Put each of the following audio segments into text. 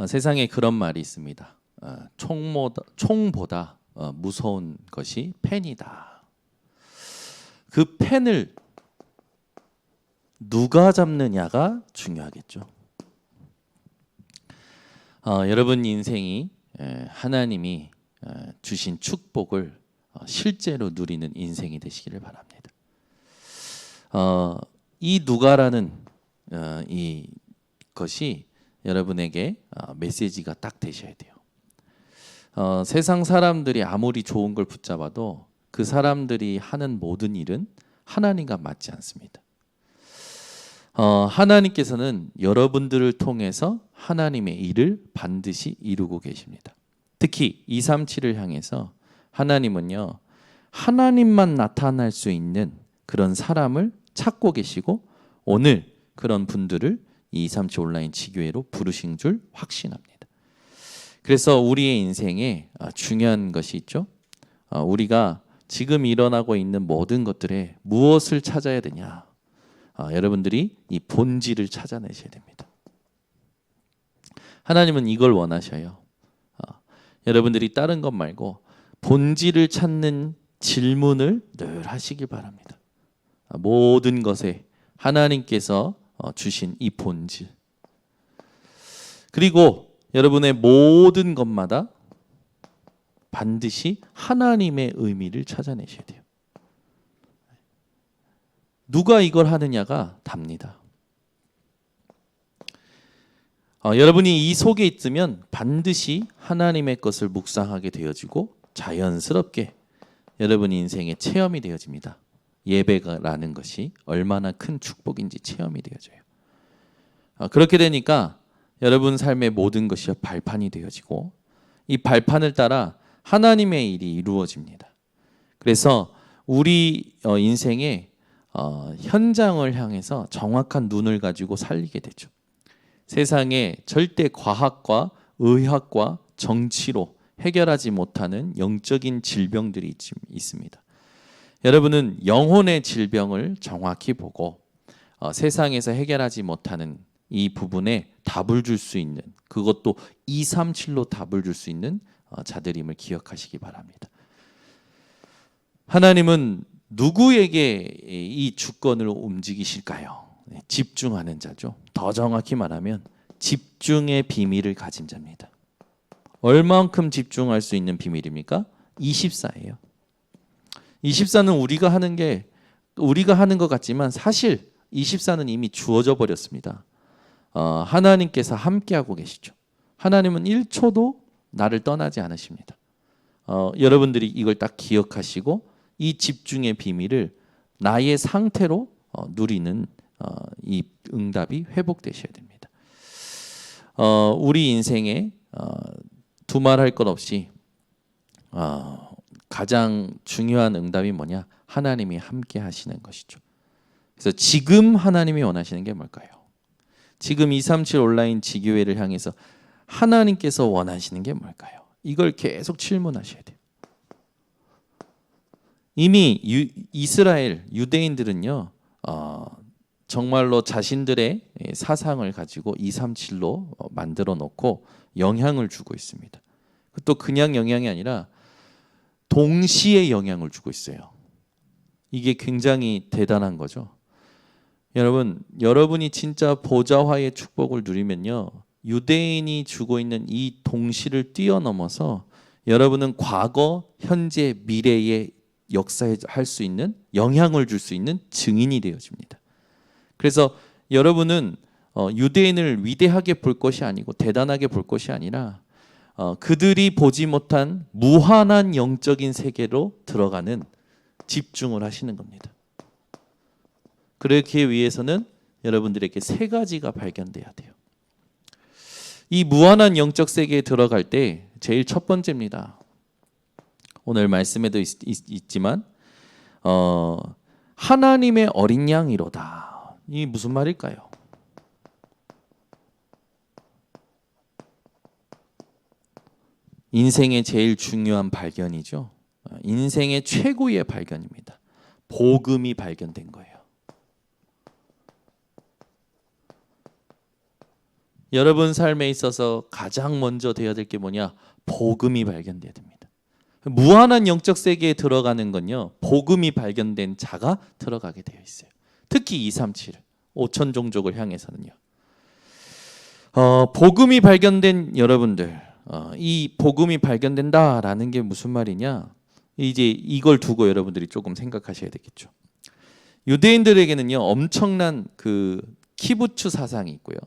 세상에 그런 말이 있습니다. 총보다 무서운 것이 펜이다. 그 펜을 누가 잡느냐가 중요하겠죠. 여러분 인생이 하나님이 주신 축복을 실제로 누리는 인생이 되시기를 바랍니다. 이 누가라는 이 것이 여러분에게 메시지가 딱 되셔야 돼요. 세상 사람들이 아무리 좋은 걸 붙잡아도 그 사람들이 하는 모든 일은 하나님과 맞지 않습니다. 하나님께서는 여러분들을 통해서 하나님의 일을 반드시 이루고 계십니다. 특히 237을 향해서 하나님은요, 하나님만 나타날 수 있는 그런 사람을 찾고 계시고 오늘 그런 분들을 237 온라인 지교회로 부르신 줄 확신합니다. 그래서 우리의 인생에 중요한 것이 있죠. 우리가 지금 일어나고 있는 모든 것들에 무엇을 찾아야 되냐? 여러분들이 이 본질을 찾아내셔야 됩니다. 하나님은 이걸 원하셔요. 여러분들이 다른 것 말고 본질을 찾는 질문을 늘 하시길 바랍니다. 모든 것에 하나님께서 주신 이 본질, 그리고 여러분의 모든 것마다 반드시 하나님의 의미를 찾아내셔야 돼요. 누가 이걸 하느냐가 답니다. 여러분이 이 속에 있으면 반드시 하나님의 것을 묵상하게 되어지고 자연스럽게 여러분 인생의 체험이 되어집니다. 예배라는 것이 얼마나 큰 축복인지 체험이 되어져요. 그렇게 되니까 여러분 삶의 모든 것이 발판이 되어지고 이 발판을 따라 하나님의 일이 이루어집니다. 그래서 우리 인생의 현장을 향해서 정확한 눈을 가지고 살리게 되죠. 세상에 절대 과학과 의학과 정치로 해결하지 못하는 영적인 질병들이 있습니다. 여러분은 영혼의 질병을 정확히 보고 세상에서 해결하지 못하는 이 부분에 답을 줄 수 있는, 그것도 237로 답을 줄 수 있는 자들임을 기억하시기 바랍니다. 하나님은 누구에게 이 주권을 움직이실까요? 집중하는 자죠. 더 정확히 말하면 집중의 비밀을 가진 자입니다. 얼만큼 집중할 수 있는 비밀입니까? 24예요. 24는 우리가 하는 것 같지만 사실 24는 이미 주어져 버렸습니다. 하나님께서 함께하고 계시죠. 하나님은 1초도 나를 떠나지 않으십니다. 여러분들이 이걸 딱 기억하시고 이 집중의 비밀을 나의 상태로 누리는 이 응답이 회복되셔야 됩니다. 우리 인생에 두말할 것 없이 가장 중요한 응답이 뭐냐? 하나님이 함께 하시는 것이죠. 그래서 지금 하나님이 원하시는 게 뭘까요? 지금 237 온라인 지교회를 향해서 하나님께서 원하시는 게 뭘까요? 이걸 계속 질문하셔야 돼요. 이미 이스라엘 유대인들은요, 정말로 자신들의 사상을 가지고 237로 만들어 놓고 영향을 주고 있습니다. 또 그냥 영향이 아니라 동시에 영향을 주고 있어요. 이게 굉장히 대단한 거죠. 여러분이 진짜 보좌화의 축복을 누리면요, 유대인이 주고 있는 이 동시를 뛰어넘어서 여러분은 과거, 현재, 미래의 역사에 할 수 있는, 영향을 줄 수 있는 증인이 되어집니다. 그래서 여러분은 유대인을 위대하게 볼 것이 아니고 대단하게 볼 것이 아니라 그들이 보지 못한 무한한 영적인 세계로 들어가는 집중을 하시는 겁니다. 그렇기 위해서는 여러분들에게 세 가지가 발견돼야 돼요. 이 무한한 영적 세계에 들어갈 때 제일 첫 번째입니다. 오늘 말씀에도 있지만 하나님의 어린 양이로다. 이 무슨 말일까요? 인생의 제일 중요한 발견이죠. 인생의 최고의 발견입니다. 복음이 발견된 거예요. 여러분 삶에 있어서 가장 먼저 되어야 될 게 뭐냐? 복음이 발견돼야 됩니다. 무한한 영적 세계에 들어가는 건요, 복음이 발견된 자가 들어가게 되어 있어요. 특히 237 5천 종족을 향해서는요. 복음이 발견된 여러분들, 이 복음이 발견된다라는 게 무슨 말이냐? 이제 이걸 두고 여러분들이 조금 생각하셔야 되겠죠. 유대인들에게는요, 엄청난 그 키부츠 사상이 있고요.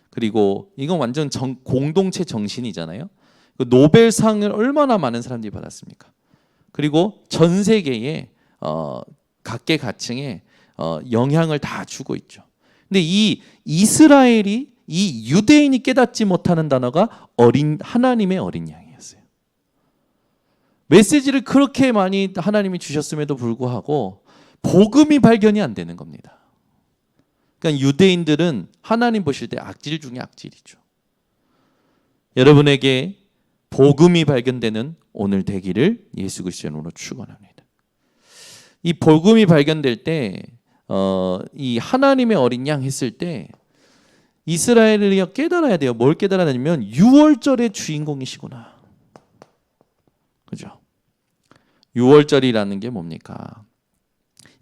그리고 이건 완전 공동체 정신이잖아요. 그 노벨상을 얼마나 많은 사람들이 받았습니까? 그리고 전 세계에 각계각층에 영향을 다 주고 있죠. 근데 이 이스라엘이, 이 유대인이 깨닫지 못하는 단어가 하나님의 어린 양이었어요. 메시지를 그렇게 많이 하나님이 주셨음에도 불구하고 복음이 발견이 안 되는 겁니다. 그러니까 유대인들은 하나님 보실 때 악질 중에 악질이죠. 여러분에게 복음이 발견되는 오늘 되기를 예수 그리스도의 이름으로 축원합니다. 이 복음이 발견될 때, 이 하나님의 어린 양 했을 때 이스라엘이 깨달아야 돼요. 뭘 깨달아야 되냐면 6월절의 주인공이시구나. 그죠? 6월절이라는 게 뭡니까?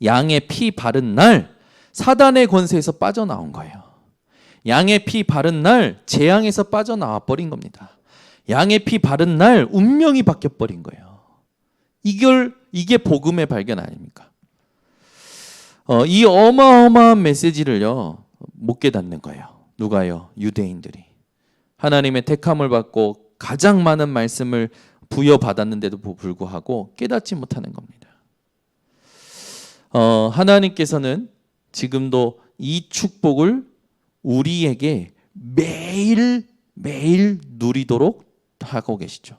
양의 피 바른 날 사단의 권세에서 빠져나온 거예요. 양의 피 바른 날 재앙에서 빠져나와 버린 겁니다. 양의 피 바른 날 운명이 바뀌어 버린 거예요. 이게 복음의 발견 아닙니까? 이 어마어마한 메시지를요, 못 깨닫는 거예요. 누가요? 유대인들이. 하나님의 택함을 받고 가장 많은 말씀을 부여받았는데도 불구하고 깨닫지 못하는 겁니다. 하나님께서는 지금도 이 축복을 우리에게 매일 누리도록 하고 계시죠.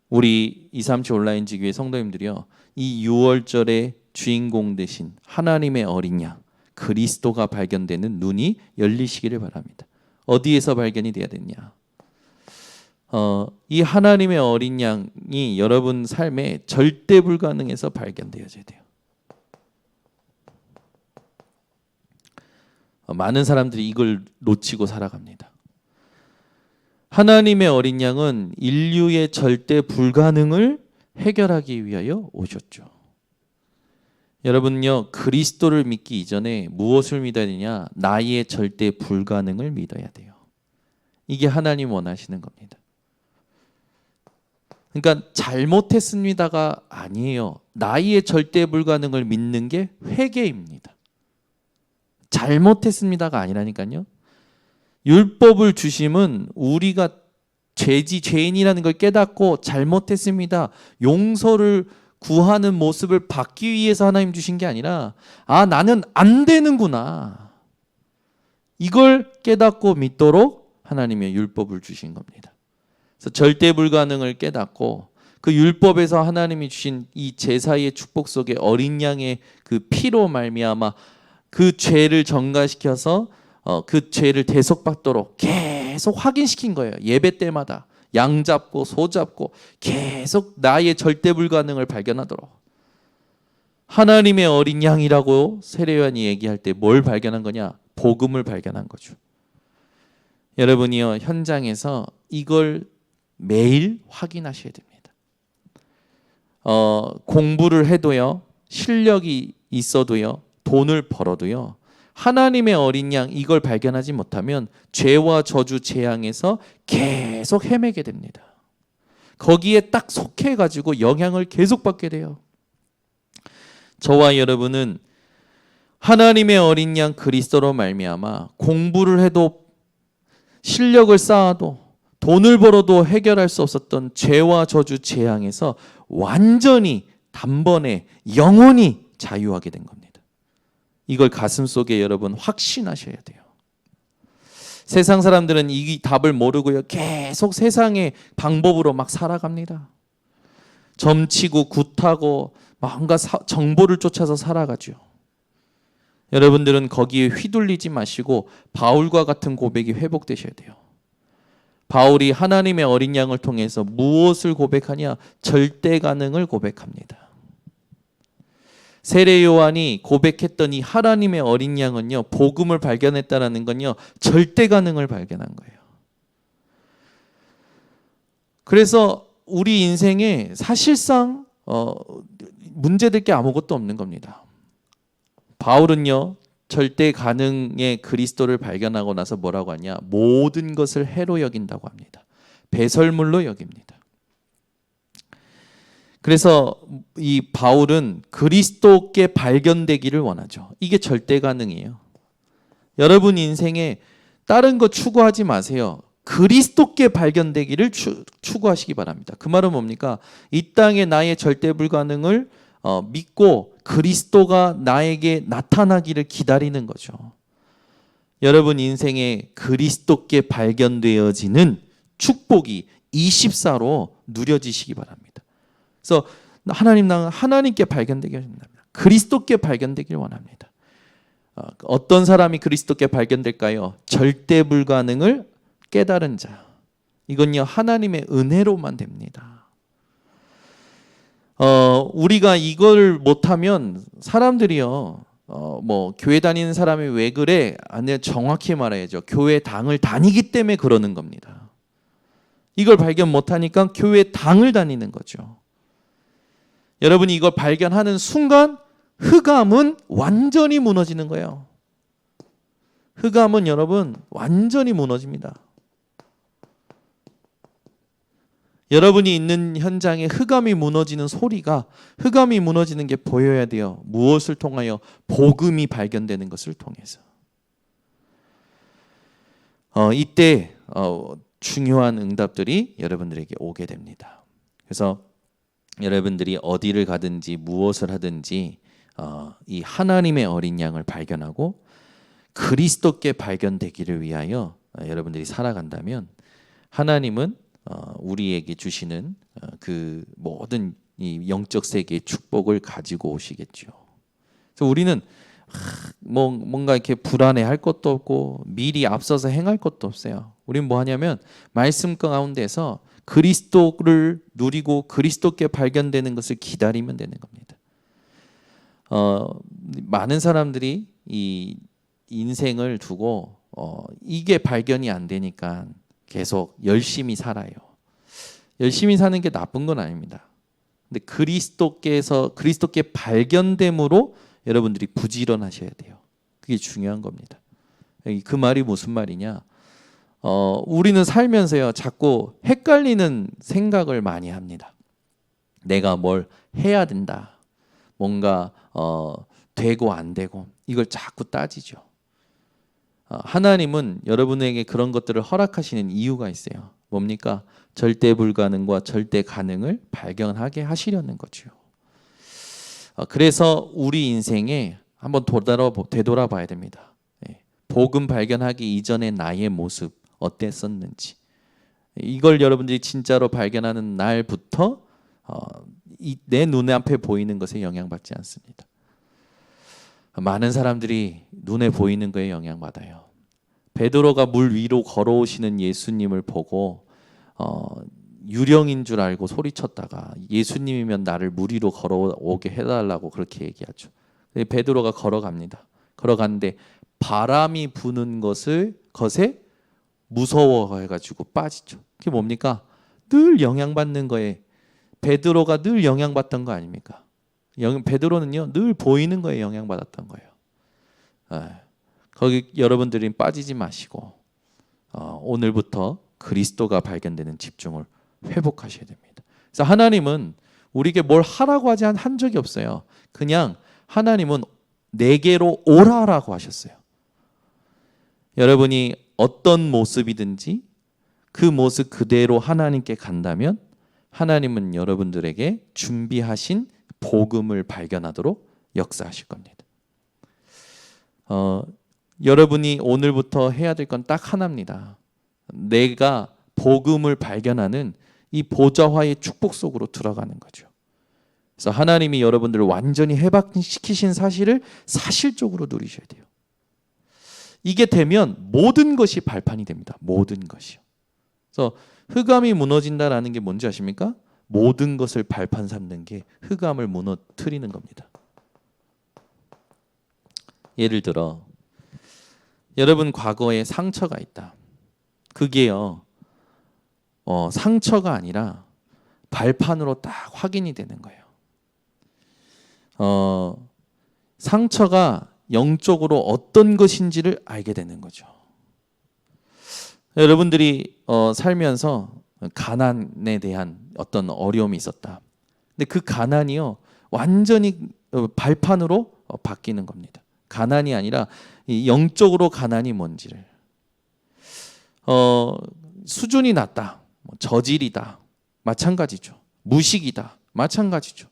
우리 237 온라인 지교회 성도님들이요, 이 6월절의 주인공 되신 하나님의 어린 양 그리스도가 발견되는 눈이 열리시기를 바랍니다. 어디에서 발견이 돼야 되냐? 이 하나님의 어린 양이 여러분 삶에 절대 불가능해서 발견되어져야 돼요. 많은 사람들이 이걸 놓치고 살아갑니다. 하나님의 어린 양은 인류의 절대 불가능을 해결하기 위하여 오셨죠. 여러분요, 그리스도를 믿기 이전에 무엇을 믿어야 되냐? 나의 절대 불가능을 믿어야 돼요. 이게 하나님 원하시는 겁니다. 그러니까 잘못했습니다가 아니에요. 나의 절대 불가능을 믿는 게 회개입니다. 잘못했습니다가 아니라니까요. 율법을 주심은 우리가 죄인이라는 걸 깨닫고 잘못했습니다, 용서를 구하는 모습을 받기 위해서 하나님 주신 게 아니라, 나는 안 되는구나, 이걸 깨닫고 믿도록 하나님의 율법을 주신 겁니다. 그래서 절대 불가능을 깨닫고 그 율법에서 하나님이 주신 이 제사의 축복 속에 어린 양의 그 피로 말미암아 그 죄를 전가시켜서 그 죄를 대속받도록 계속 확인시킨 거예요. 예배 때마다 양 잡고 소 잡고 계속 나의 절대 불가능을 발견하도록. 하나님의 어린 양이라고 세례요한이 얘기할 때 뭘 발견한 거냐? 복음을 발견한 거죠. 여러분이요, 현장에서 이걸 매일 확인하셔야 됩니다. 공부를 해도요, 실력이 있어도요, 돈을 벌어도요, 하나님의 어린 양 이걸 발견하지 못하면 죄와 저주 재앙에서 계속 헤매게 됩니다. 거기에 딱 속해가지고 영향을 계속 받게 돼요. 저와 여러분은 하나님의 어린 양 그리스도로 말미암아 공부를 해도 실력을 쌓아도 돈을 벌어도 해결할 수 없었던 죄와 저주 재앙에서 완전히 단번에 영원히 자유하게 된 겁니다. 이걸 가슴속에 여러분 확신하셔야 돼요. 세상 사람들은 이 답을 모르고요, 계속 세상의 방법으로 막 살아갑니다. 점치고 굿하고 뭔가 정보를 쫓아서 살아가죠. 여러분들은 거기에 휘둘리지 마시고 바울과 같은 고백이 회복되셔야 돼요. 바울이 하나님의 어린 양을 통해서 무엇을 고백하냐? 절대 가능을 고백합니다. 세례 요한이 고백했던 이 하나님의 어린 양은요, 복음을 발견했다라는 건요, 절대 가능을 발견한 거예요. 그래서 우리 인생에 사실상 문제될 게 아무것도 없는 겁니다. 바울은요, 절대 가능의 그리스도를 발견하고 나서 뭐라고 하냐? 모든 것을 해로 여긴다고 합니다. 배설물로 여깁니다. 그래서 이 바울은 그리스도께 발견되기를 원하죠. 이게 절대 가능이에요. 여러분 인생에 다른 거 추구하지 마세요. 그리스도께 발견되기를 추구하시기 바랍니다. 그 말은 뭡니까? 이 땅에 나의 절대 불가능을 믿고 그리스도가 나에게 나타나기를 기다리는 거죠. 여러분 인생에 그리스도께 발견되어지는 축복이 24로 누려지시기 바랍니다. 그래서 하나님께 발견되기를 원합니다. 그리스도께 발견되기를 원합니다. 어떤 사람이 그리스도께 발견될까요? 절대 불가능을 깨달은 자. 이건요, 하나님의 은혜로만 됩니다. 우리가 이걸 못하면 사람들이요, 교회 다니는 사람이 왜 그래? 아니, 정확히 말해야죠. 교회 당을 다니기 때문에 그러는 겁니다. 이걸 발견 못하니까 교회 당을 다니는 거죠. 여러분이 이걸 발견하는 순간 흑암은 완전히 무너지는 거예요. 흑암은 여러분 완전히 무너집니다. 여러분이 있는 현장에 흑암이 무너지는 소리가, 흑암이 무너지는 게 보여야 돼요. 무엇을 통하여? 복음이 발견되는 것을 통해서. 이때 중요한 응답들이 여러분들에게 오게 됩니다. 그래서 여러분들이 어디를 가든지 무엇을 하든지 이 하나님의 어린 양을 발견하고 그리스도께 발견되기를 위하여 여러분들이 살아간다면 하나님은 우리에게 주시는 그 모든 이 영적 세계의 축복을 가지고 오시겠죠. 그래서 우리는 뭔가 이렇게 불안해할 것도 없고 미리 앞서서 행할 것도 없어요. 우리는 뭐 하냐면 말씀 가운데서 그리스도를 누리고 그리스도께 발견되는 것을 기다리면 되는 겁니다. 많은 사람들이 이 인생을 두고 이게 발견이 안 되니까 계속 열심히 살아요. 열심히 사는 게 나쁜 건 아닙니다. 근데 그리스도께 발견됨으로 여러분들이 부지런하셔야 돼요. 그게 중요한 겁니다. 그 말이 무슨 말이냐? 우리는 살면서요, 자꾸 헷갈리는 생각을 많이 합니다. 내가 뭘 해야 된다. 뭔가 되고 안 되고 이걸 자꾸 따지죠. 하나님은 여러분에게 그런 것들을 허락하시는 이유가 있어요. 뭡니까? 절대 불가능과 절대 가능을 발견하게 하시려는 거죠. 그래서 우리 인생에 한번 되돌아봐야 됩니다. 복음 발견하기 이전의 나의 모습 어땠었는지, 이걸 여러분들이 진짜로 발견하는 날부터 내 눈앞에 보이는 것에 영향받지 않습니다. 많은 사람들이 눈에 보이는 거에 영향받아요. 베드로가 물 위로 걸어오시는 예수님을 보고 유령인 줄 알고 소리쳤다가 예수님이면 나를 물 위로 걸어오게 해달라고 그렇게 얘기하죠. 베드로가 걸어갑니다. 걸어가는데 바람이 부는 것에 무서워해가지고 빠지죠. 그게 뭡니까? 늘 영향받는 거에, 베드로가 늘 영향받던 거 아닙니까? 베드로는요, 늘 보이는 거에 영향받았던 거예요. 거기 여러분들이 빠지지 마시고 오늘부터 그리스도가 발견되는 집중을 회복하셔야 됩니다. 그래서 하나님은 우리에게 뭘 하라고 하지 한 적이 없어요. 그냥 하나님은 내게로 오라라고 하셨어요. 여러분이 어떤 모습이든지 그 모습 그대로 하나님께 간다면 하나님은 여러분들에게 준비하신 복음을 발견하도록 역사하실 겁니다. 여러분이 오늘부터 해야 될 건 딱 하나입니다. 내가 복음을 발견하는 이 보좌화의 축복 속으로 들어가는 거죠. 그래서 하나님이 여러분들을 완전히 해방시키신 사실을 사실적으로 누리셔야 돼요. 이게 되면 모든 것이 발판이 됩니다. 모든 것이요. 그래서 흑암이 무너진다라는 게 뭔지 아십니까? 모든 것을 발판 삼는 게 흑암을 무너뜨리는 겁니다. 예를 들어 여러분 과거에 상처가 있다. 그게요 상처가 아니라 발판으로 딱 확인이 되는 거예요. 상처가 영적으로 어떤 것인지를 알게 되는 거죠. 여러분들이 살면서 가난에 대한 어떤 어려움이 있었다. 근데 그 가난이요 완전히 발판으로 바뀌는 겁니다. 가난이 아니라 이 영적으로 가난이 뭔지를 수준이 낮다, 저질이다, 마찬가지죠. 무식이다, 마찬가지죠.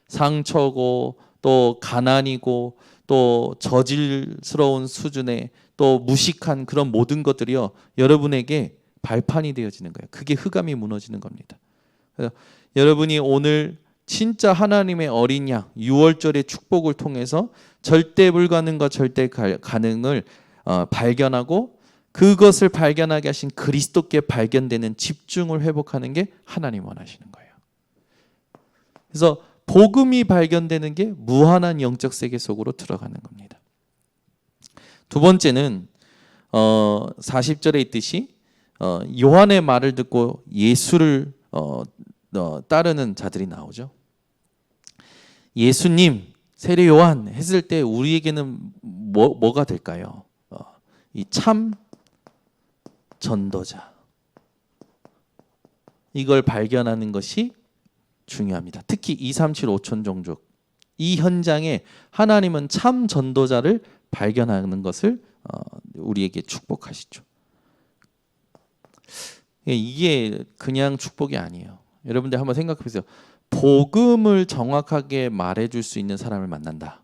상처고 또 가난이고 또 저질스러운 수준의 또 무식한 그런 모든 것들이요 여러분에게 발판이 되어지는 거예요. 그게 흑암이 무너지는 겁니다. 그래서 여러분이 오늘 진짜 하나님의 어린 양 유월절의 축복을 통해서 절대 불가능과 절대 가능을 발견하고 그것을 발견하게 하신 그리스도께 발견되는 집중을 회복하는 게 하나님 원하시는 거예요. 그래서 복음이 발견되는 게 무한한 영적 세계 속으로 들어가는 겁니다. 두 번째는 40절에 있듯이 요한의 말을 듣고 예수를 따르는 자들이 나오죠. 예수님, 세례 요한 했을 때 우리에게는 뭐가 될까요? 이 참 전도자. 이걸 발견하는 것이 중요합니다. 특히 237 5천 종족 이 현장에 하나님은 참 전도자를 발견하는 것을 우리에게 축복하시죠. 이게 그냥 축복이 아니에요. 여러분들 한번 생각해 보세요. 복음을 정확하게 말해줄 수 있는 사람을 만난다.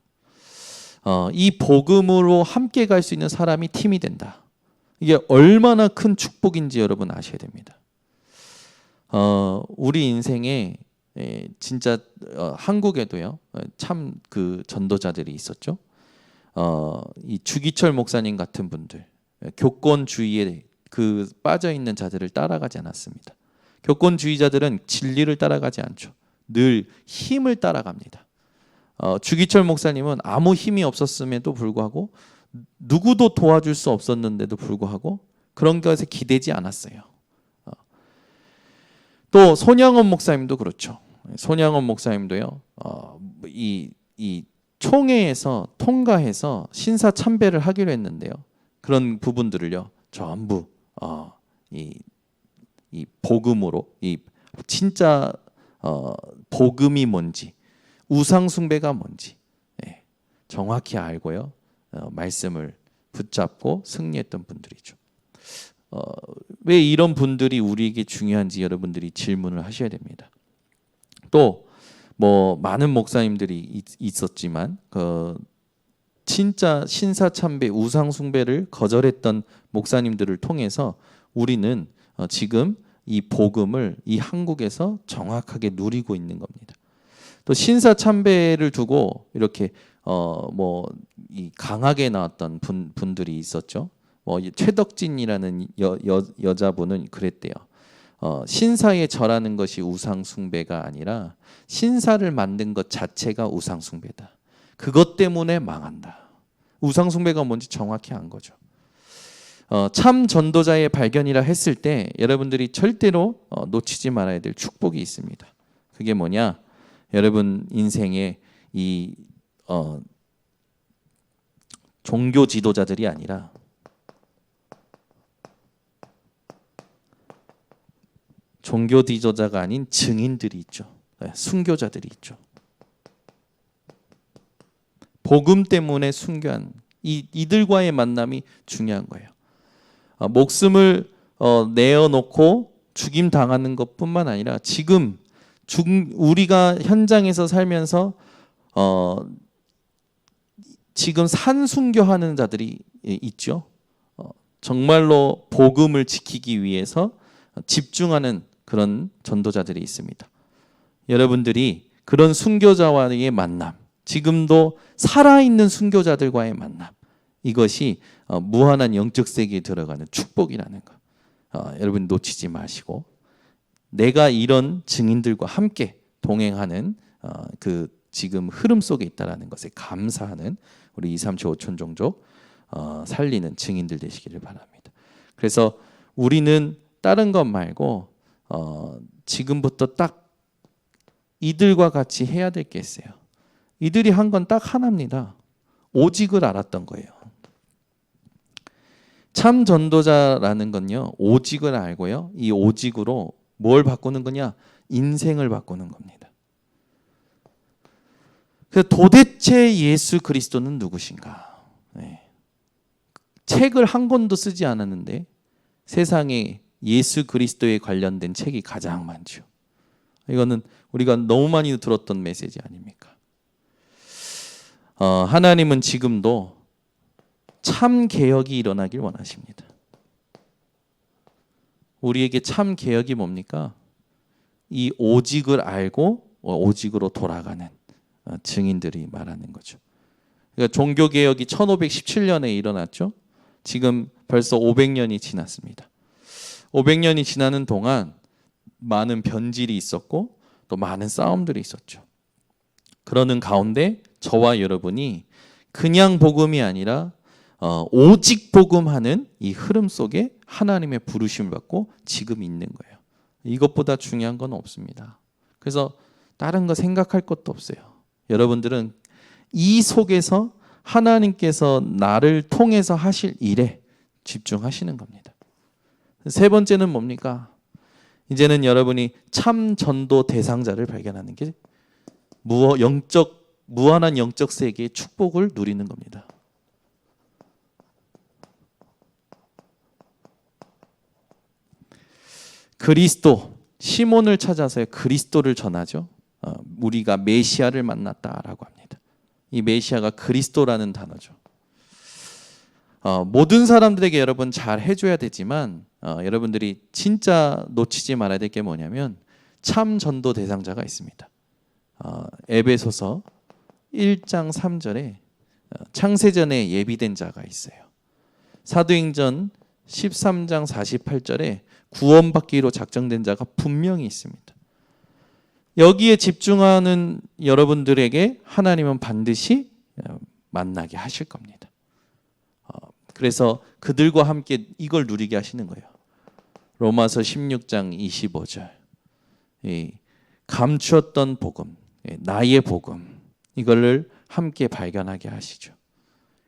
이 복음으로 함께 갈 수 있는 사람이 팀이 된다. 이게 얼마나 큰 축복인지 여러분 아셔야 됩니다. 우리 인생에 진짜 한국에도요 참 그 전도자들이 있었죠. 이 주기철 목사님 같은 분들 교권주의에 그 빠져 있는 자들을 따라가지 않았습니다. 교권주의자들은 진리를 따라가지 않죠. 늘 힘을 따라갑니다. 주기철 목사님은 아무 힘이 없었음에도 불구하고 누구도 도와줄 수 없었는데도 불구하고 그런 것에 기대지 않았어요. 또 손양원 목사님도 그렇죠. 손양원 목사님도요. 이 총회에서 통과해서 신사 참배를 하기로 했는데요. 그런 부분들을요. 전부 이 복음으로 이 진짜 복음이 뭔지 우상 숭배가 뭔지 정확히 알고요. 말씀을 붙잡고 승리했던 분들이죠. 왜 이런 분들이 우리에게 중요한지 여러분들이 질문을 하셔야 됩니다. 또 뭐 많은 목사님들이 있었지만 진짜 신사참배 우상 숭배를 거절했던 목사님들을 통해서 우리는 지금 이 복음을 이 한국에서 정확하게 누리고 있는 겁니다. 또 신사참배를 두고 이렇게 이 강하게 나왔던 분들이 있었죠. 최덕진이라는 여자분은 그랬대요. 신사에 절하는 것이 우상 숭배가 아니라 신사를 만든 것 자체가 우상 숭배다. 그것 때문에 망한다. 우상 숭배가 뭔지 정확히 안 거죠. 참 전도자의 발견이라 했을 때 여러분들이 절대로 놓치지 말아야 될 축복이 있습니다. 그게 뭐냐? 여러분 인생에 이 종교 지도자들이 아니라 종교 지도자가 아닌 증인들이 있죠. 순교자들이 있죠. 복음 때문에 순교한 이들과의 만남이 중요한 거예요. 목숨을 내어놓고 죽임 당하는 것뿐만 아니라 지금 우리가 현장에서 살면서 지금 산순교하는 자들이 있죠. 정말로 복음을 지키기 위해서 집중하는 그런 전도자들이 있습니다. 여러분들이 그런 순교자와의 만남, 지금도 살아있는 순교자들과의 만남, 이것이 무한한 영적 세계에 들어가는 축복이라는 거. 여러분 놓치지 마시고 내가 이런 증인들과 함께 동행하는 그 지금 흐름 속에 있다라는 것에 감사하는 우리 237 5천 종족 살리는 증인들 되시기를 바랍니다. 그래서 우리는 다른 것 말고 지금부터 딱 이들과 같이 해야 될 게 있어요. 이들이 한 건 딱 하나입니다. 오직을 알았던 거예요. 참 전도자라는 건요, 오직을 알고요, 이 오직으로 뭘 바꾸는 거냐? 인생을 바꾸는 겁니다. 그래서 도대체 예수 그리스도는 누구신가? 네. 책을 한 권도 쓰지 않았는데 세상에 예수 그리스도에 관련된 책이 가장 많죠. 이거는 우리가 너무 많이 들었던 메시지 아닙니까? 하나님은 지금도 참 개혁이 일어나길 원하십니다. 우리에게 참 개혁이 뭡니까? 이 오직을 알고 오직으로 돌아가는 증인들이 말하는 거죠. 그러니까 종교개혁이 1517년에 일어났죠. 지금 벌써 500년이 지났습니다. 500년이 지나는 동안 많은 변질이 있었고 또 많은 싸움들이 있었죠. 그러는 가운데 저와 여러분이 그냥 복음이 아니라 오직 복음하는 이 흐름 속에 하나님의 부르심을 받고 지금 있는 거예요. 이것보다 중요한 건 없습니다. 그래서 다른 거 생각할 것도 없어요. 여러분들은 이 속에서 하나님께서 나를 통해서 하실 일에 집중하시는 겁니다. 세 번째는 뭡니까? 이제는 여러분이 참 전도 대상자를 발견하는 게 무한한 영적 세계의 축복을 누리는 겁니다. 그리스도, 시몬을 찾아서 그리스도를 전하죠. 우리가 메시아를 만났다라고 합니다. 이 메시아가 그리스도라는 단어죠. 모든 사람들에게 여러분 잘 해줘야 되지만 여러분들이 진짜 놓치지 말아야 될 게 뭐냐면 참 전도 대상자가 있습니다. 에베소서 1장 3절에 창세전에 예비된 자가 있어요. 사도행전 13장 48절에 구원받기로 작정된 자가 분명히 있습니다. 여기에 집중하는 여러분들에게 하나님은 반드시 만나게 하실 겁니다. 그래서 그들과 함께 이걸 누리게 하시는 거예요. 로마서 16장 25절. 감추었던 복음, 나의 복음, 이거를 함께 발견하게 하시죠.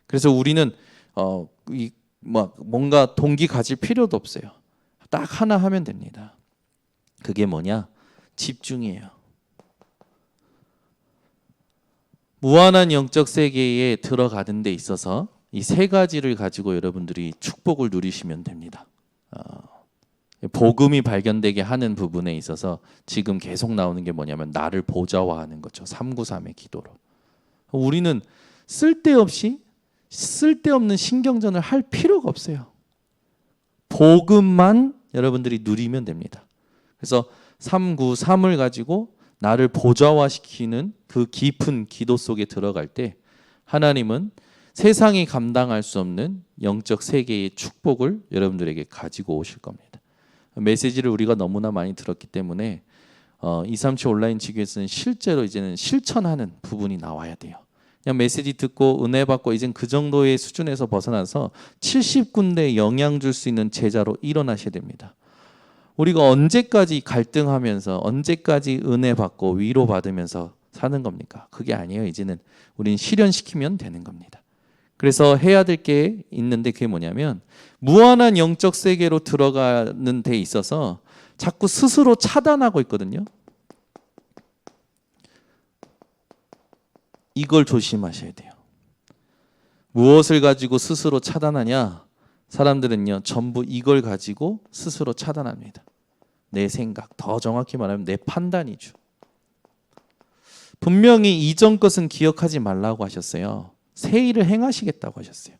그래서 우리는 뭔가 동기 가질 필요도 없어요. 딱 하나 하면 됩니다. 그게 뭐냐? 집중이에요. 무한한 영적 세계에 들어가는 데 있어서 이 세 가지를 가지고 여러분들이 축복을 누리시면 됩니다. 복음이 발견되게 하는 부분에 있어서 지금 계속 나오는 게 뭐냐면 나를 보좌화하는 거죠. 393의 기도로. 우리는 쓸데없는 신경전을 할 필요가 없어요. 복음만 여러분들이 누리면 됩니다. 그래서 393을 가지고 나를 보좌화시키는 그 깊은 기도 속에 들어갈 때 하나님은 세상이 감당할 수 없는 영적 세계의 축복을 여러분들에게 가지고 오실 겁니다. 메시지를 우리가 너무나 많이 들었기 때문에 237 온라인 지교에서는 실제로 이제는 실천하는 부분이 나와야 돼요. 그냥 메시지 듣고 은혜 받고 이젠 그 정도의 수준에서 벗어나서 70군데 영향 줄 수 있는 제자로 일어나셔야 됩니다. 우리가 언제까지 갈등하면서 언제까지 은혜 받고 위로 받으면서 사는 겁니까? 그게 아니에요. 이제는 우린 실현시키면 되는 겁니다. 그래서 해야 될 게 있는데 그게 뭐냐면 무한한 영적 세계로 들어가는 데 있어서 자꾸 스스로 차단하고 있거든요. 이걸 조심하셔야 돼요. 무엇을 가지고 스스로 차단하냐? 사람들은요, 전부 이걸 가지고 스스로 차단합니다. 내 생각, 더 정확히 말하면 내 판단이죠. 분명히 이전 것은 기억하지 말라고 하셨어요. 새 일을 행하시겠다고 하셨어요.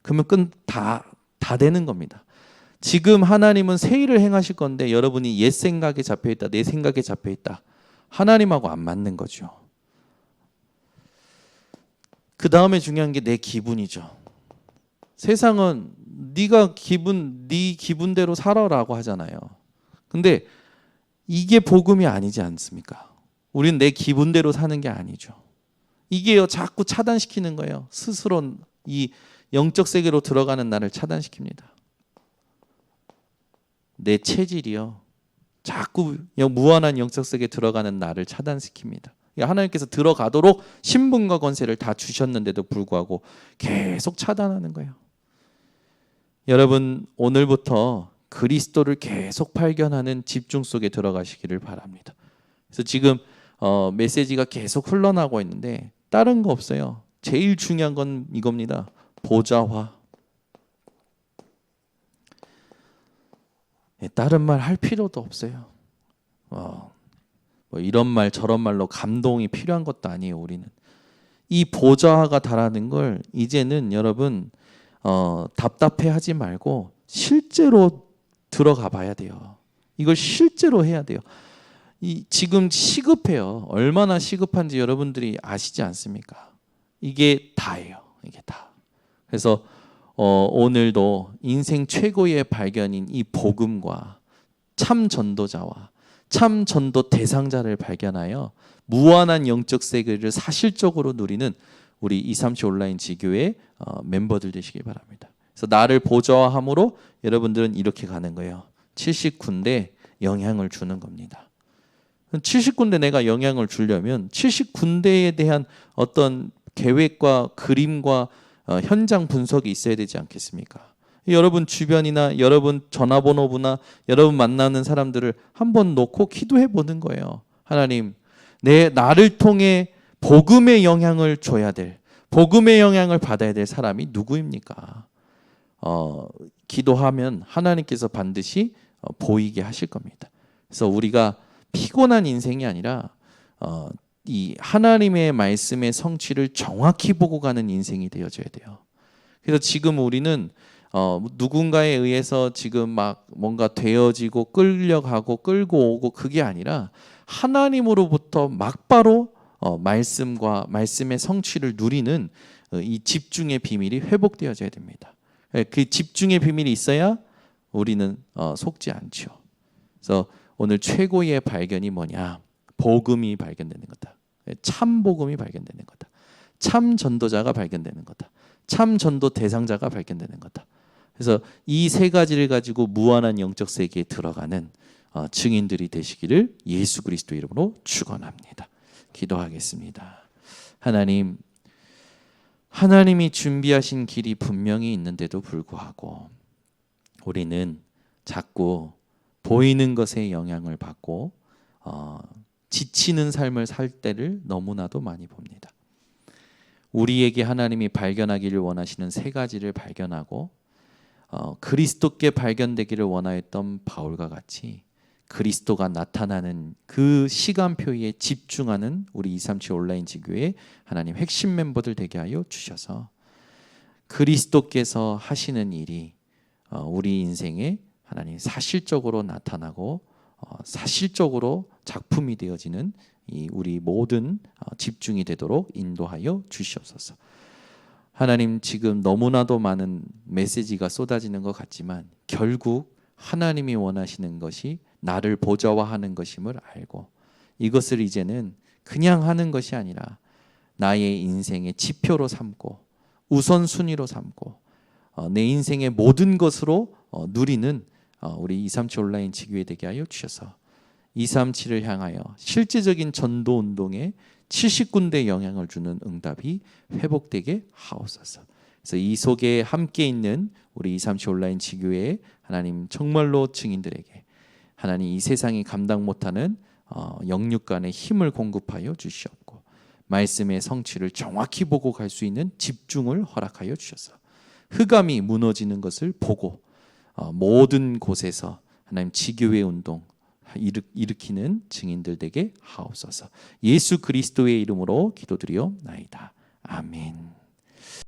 그러면 다 되는 겁니다. 지금 하나님은 새 일을 행하실 건데 여러분이 옛 생각에 잡혀있다, 내 생각에 잡혀있다. 하나님하고 안 맞는 거죠. 그 다음에 중요한 게 내 기분이죠. 세상은 네 기분대로 살아라고 하잖아요. 근데 이게 복음이 아니지 않습니까? 우리는 내 기분대로 사는 게 아니죠. 이게요, 자꾸 차단시키는 거예요. 스스로 이 영적 세계로 들어가는 나를 차단시킵니다. 내 체질이요, 자꾸 무한한 영적 세계에 들어가는 나를 차단시킵니다. 하나님께서 들어가도록 신분과 권세를 다 주셨는데도 불구하고 계속 차단하는 거예요. 여러분, 오늘부터 그리스도를 계속 발견하는 집중 속에 들어가시기를 바랍니다. 그래서 지금 메시지가 계속 흘러나오고 있는데 다른 거 없어요. 제일 중요한 건 이겁니다. 보좌화. 다른 말 할 필요도 없어요. 뭐 이런 말 저런 말로 감동이 필요한 것도 아니에요. 우리는 이 보좌화가 다라는 걸 이제는 여러분 답답해하지 말고 실제로 들어가 봐야 돼요. 이걸 실제로 해야 돼요. 지금 시급해요. 얼마나 시급한지 여러분들이 아시지 않습니까? 이게 다예요. 이게 다. 그래서 오늘도 인생 최고의 발견인 이 복음과 참 전도자와 참 전도 대상자를 발견하여 무한한 영적 세계를 사실적으로 누리는 우리 237 온라인 지교회 멤버들 되시기 바랍니다. 그래서 나를 보좌화함으로 여러분들은 이렇게 가는 거예요. 70군데 영향을 주는 겁니다. 70군데 내가 영향을 주려면 70군데에 대한 어떤 계획과 그림과 현장 분석이 있어야 되지 않겠습니까? 여러분 주변이나 여러분 전화번호부나 여러분 만나는 사람들을 한번 놓고 기도해 보는 거예요. 하나님, 나를 통해 복음의 영향을 줘야 될, 복음의 영향을 받아야 될 사람이 누구입니까? 기도하면 하나님께서 반드시 보이게 하실 겁니다. 그래서 우리가 피곤한 인생이 아니라 이 하나님의 말씀의 성취를 정확히 보고 가는 인생이 되어져야 돼요. 그래서 지금 우리는 누군가에 의해서 지금 막 뭔가 되어지고 끌려가고 끌고 오고 그게 아니라 하나님으로부터 막바로 말씀과 말씀의 성취를 누리는 이 집중의 비밀이 회복되어져야 됩니다. 그 집중의 비밀이 있어야 우리는 속지 않죠. 그래서 오늘 최고의 발견이 뭐냐? 복음이 발견되는 거다. 참 복음이 발견되는 거다. 참 전도자가 발견되는 거다. 참 전도 대상자가 발견되는 거다. 그래서 이 세 가지를 가지고 무한한 영적 세계에 들어가는 증인들이 되시기를 예수 그리스도 이름으로 축원합니다. 기도하겠습니다. 하나님이 준비하신 길이 분명히 있는데도 불구하고 우리는 자꾸 보이는 것에 영향을 받고 지치는 삶을 살 때를 너무나도 많이 봅니다. 우리에게 하나님이 발견하기를 원하시는 세 가지를 발견하고 그리스도께 발견되기를 원하였던 바울과 같이 그리스도가 나타나는 그 시간표에 집중하는 우리 237 온라인 지교회 하나님 핵심 멤버들 되게 하여 주셔서 그리스도께서 하시는 일이 우리 인생에 하나님 사실적으로 나타나고 사실적으로 작품이 되어지는 이 우리 모든 집중이 되도록 인도하여 주시옵소서. 하나님, 지금 너무나도 많은 메시지가 쏟아지는 것 같지만 결국 하나님이 원하시는 것이 나를 보좌화하는 것임을 알고 이것을 이제는 그냥 하는 것이 아니라 나의 인생의 지표로 삼고 우선순위로 삼고 내 인생의 모든 것으로 누리는 우리 237 온라인 지교회 되게 하여 주셔서 237을 향하여 실제적인 전도 운동에 70군데 영향을 주는 응답이 회복되게 하옵소서. 그래서 이 속에 함께 있는 우리 237 온라인 지교회의 하나님 정말로 증인들에게 하나님 이 세상이 감당 못하는 영육간의 힘을 공급하여 주시옵고 말씀의 성취를 정확히 보고 갈 수 있는 집중을 허락하여 주셔서 흑암이 무너지는 것을 보고 모든 곳에서 하나님 지교회 운동 일으키는 증인들 되게 하옵소서. 예수 그리스도의 이름으로 기도드리옵나이다. 아멘.